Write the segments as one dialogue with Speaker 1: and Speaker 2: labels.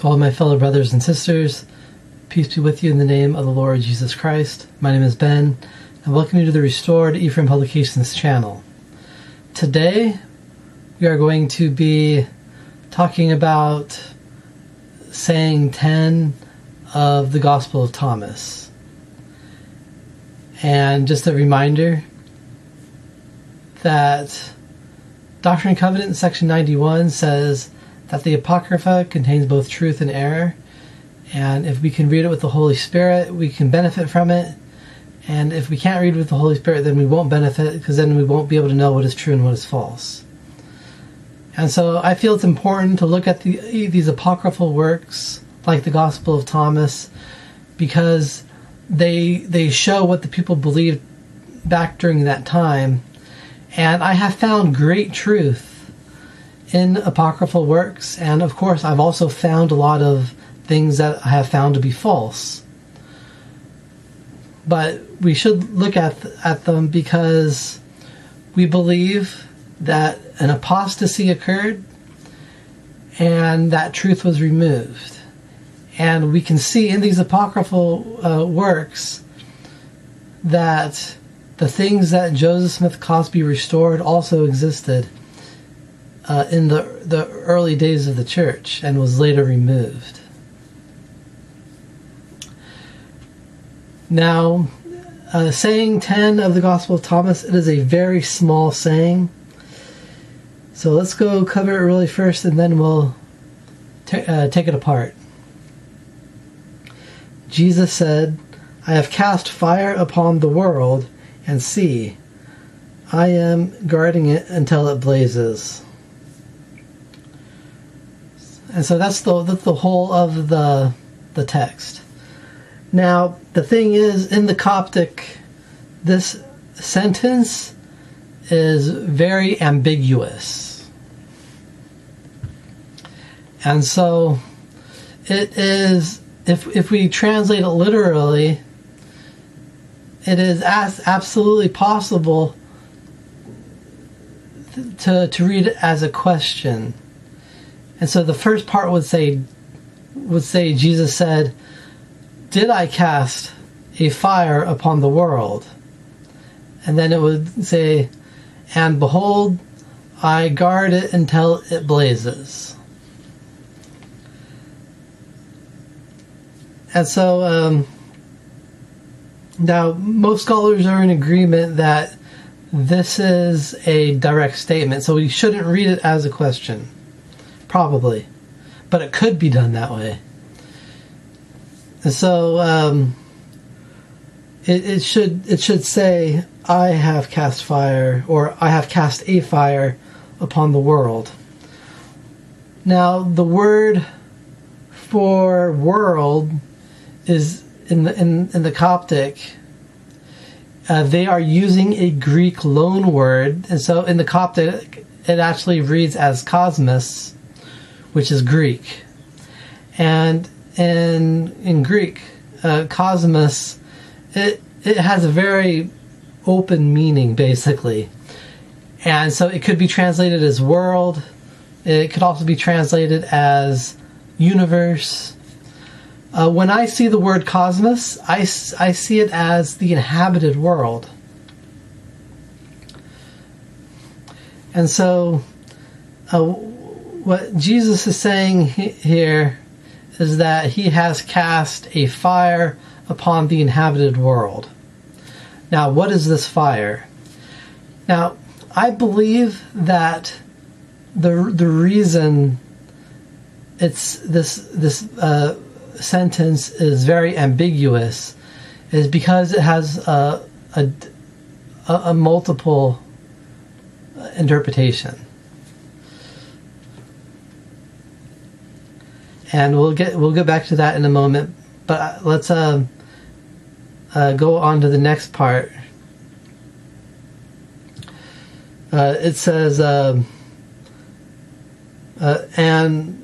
Speaker 1: To all my fellow brothers and sisters, peace be with you in the name of the Lord Jesus Christ. My name is Ben, and welcome you to the Restored Ephraim Publications channel. Today, we are going to be talking about saying 10 of the Gospel of Thomas. And just a reminder that Doctrine and Covenants section 91 says that the Apocrypha contains both truth and error, and if we can read it with the Holy Spirit, we can benefit from it. And if we can't read with the Holy Spirit, then we won't benefit, because then we won't be able to know what is true and what is false. And so I feel it's important to look at these apocryphal works, like the Gospel of Thomas, because they show what the people believed back during that time. And I have found great truth in apocryphal works, and of course I've also found a lot of things that I have found to be false. But we should look at them because we believe that an apostasy occurred and that truth was removed. And we can see in these apocryphal works that the things that Joseph Smith Cosby restored also existed in the early days of the church and was later removed. Now, saying 10 of the Gospel of Thomas, it is a very small saying. So let's go cover it really first, and then we'll take it apart. Jesus said, "I have cast fire upon the world, and see, I am guarding it until it blazes." And so that's the whole of the text. Now, the thing is, in the Coptic, this sentence is very ambiguous. And so it is, if we translate it literally, it is absolutely possible to read it as a question. And so the first part would say Jesus said, "Did I cast a fire upon the world?" And then it would say, "And behold, I guard it until it blazes." And so now most scholars are in agreement that this is a direct statement, so we shouldn't read it as a question. Probably. But it could be done that way. And so it should say, "I have cast fire," or "I have cast a fire upon the world." Now, the word for world is in the Coptic. They are using a Greek loan word, and so in the Coptic it actually reads as cosmos, which is Greek. And in Greek, cosmos, it has a very open meaning, basically. And so it could be translated as world. It could also be translated as universe. When I see the word cosmos, I see it as the inhabited world. And so what Jesus is saying here is that he has cast a fire upon the inhabited world. Now, what is this fire? Now, I believe that the reason this sentence is very ambiguous is because it has a multiple interpretation. And we'll get back to that in a moment. But let's go on to the next part. It says, "And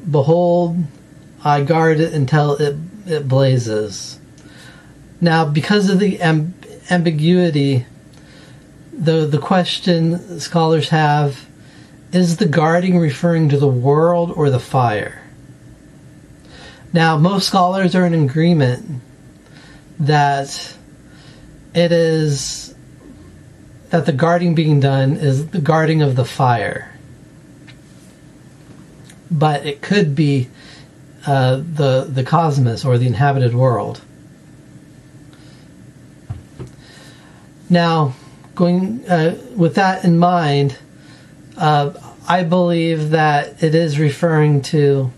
Speaker 1: behold, I guard it until it blazes." Now, because of the ambiguity, the question scholars have, is the guarding referring to the world or the fire? Now, most scholars are in agreement that the guarding being done is the guarding of the fire. But it could be the cosmos or the inhabited world. Now, going with that in mind, I believe that it is referring to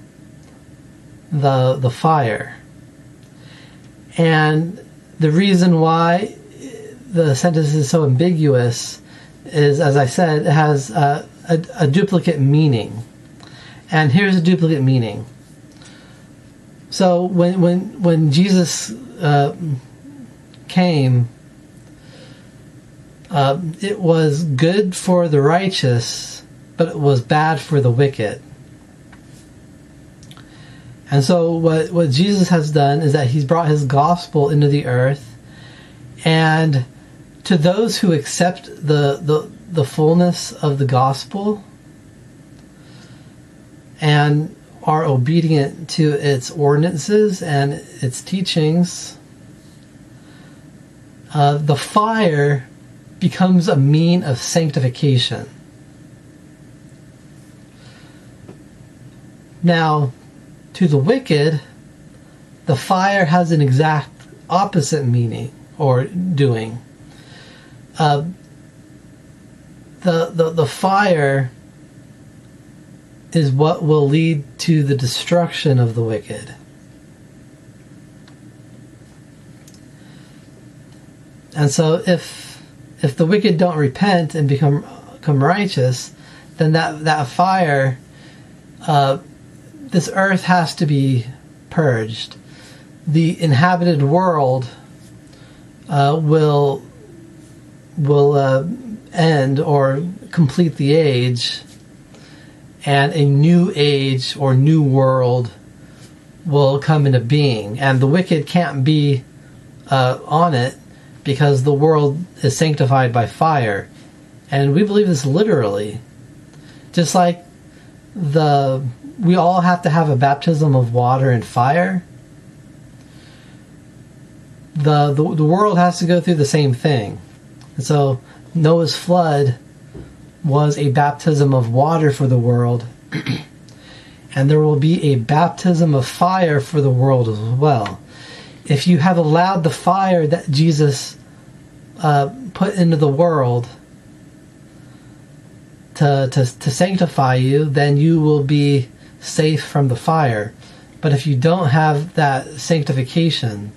Speaker 1: the fire. And the reason why the sentence is so ambiguous is, as I said, it has a duplicate meaning. And here's a duplicate meaning. So when Jesus came, it was good for the righteous, but it was bad for the wicked. And so what Jesus has done is that he's brought his gospel into the earth, and to those who accept the fullness of the gospel and are obedient to its ordinances and its teachings, the fire becomes a mean of sanctification. Now, to the wicked, the fire has an exact opposite meaning or doing. The fire is what will lead to the destruction of the wicked. And so if the wicked don't repent and become righteous, then that fire, this earth has to be purged. The inhabited world will end or complete the age, and a new age or new world will come into being. And the wicked can't be on it because the world is sanctified by fire. And we believe this literally. Just like we all have to have a baptism of water and fire, the world has to go through the same thing. And so Noah's flood was a baptism of water for the world, and there will be a baptism of fire for the world as well. If you have allowed the fire that Jesus put into the world to sanctify you, then you will be safe from the fire. But if you don't have that sanctification,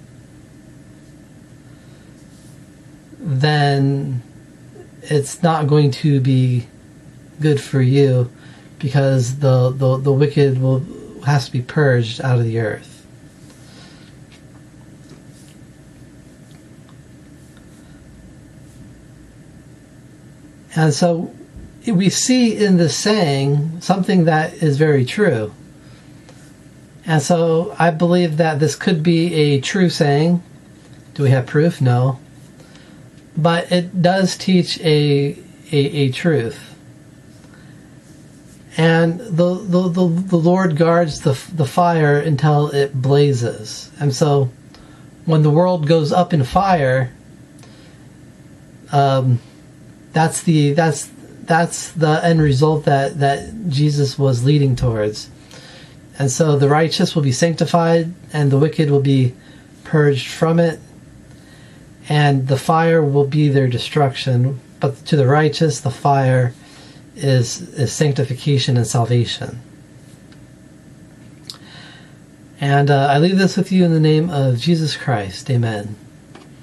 Speaker 1: then it's not going to be good for you, because the wicked has to be purged out of the earth. And so we see in this saying something that is very true. And so I believe that this could be a true saying. Do we have proof? No. But it does teach a truth. And the Lord guards the fire until it blazes. And so when the world goes up in fire, that's the end result that Jesus was leading towards. And so the righteous will be sanctified, and the wicked will be purged from it, and the fire will be their destruction. But to the righteous, the fire is sanctification and salvation. And I leave this with you in the name of Jesus Christ. Amen.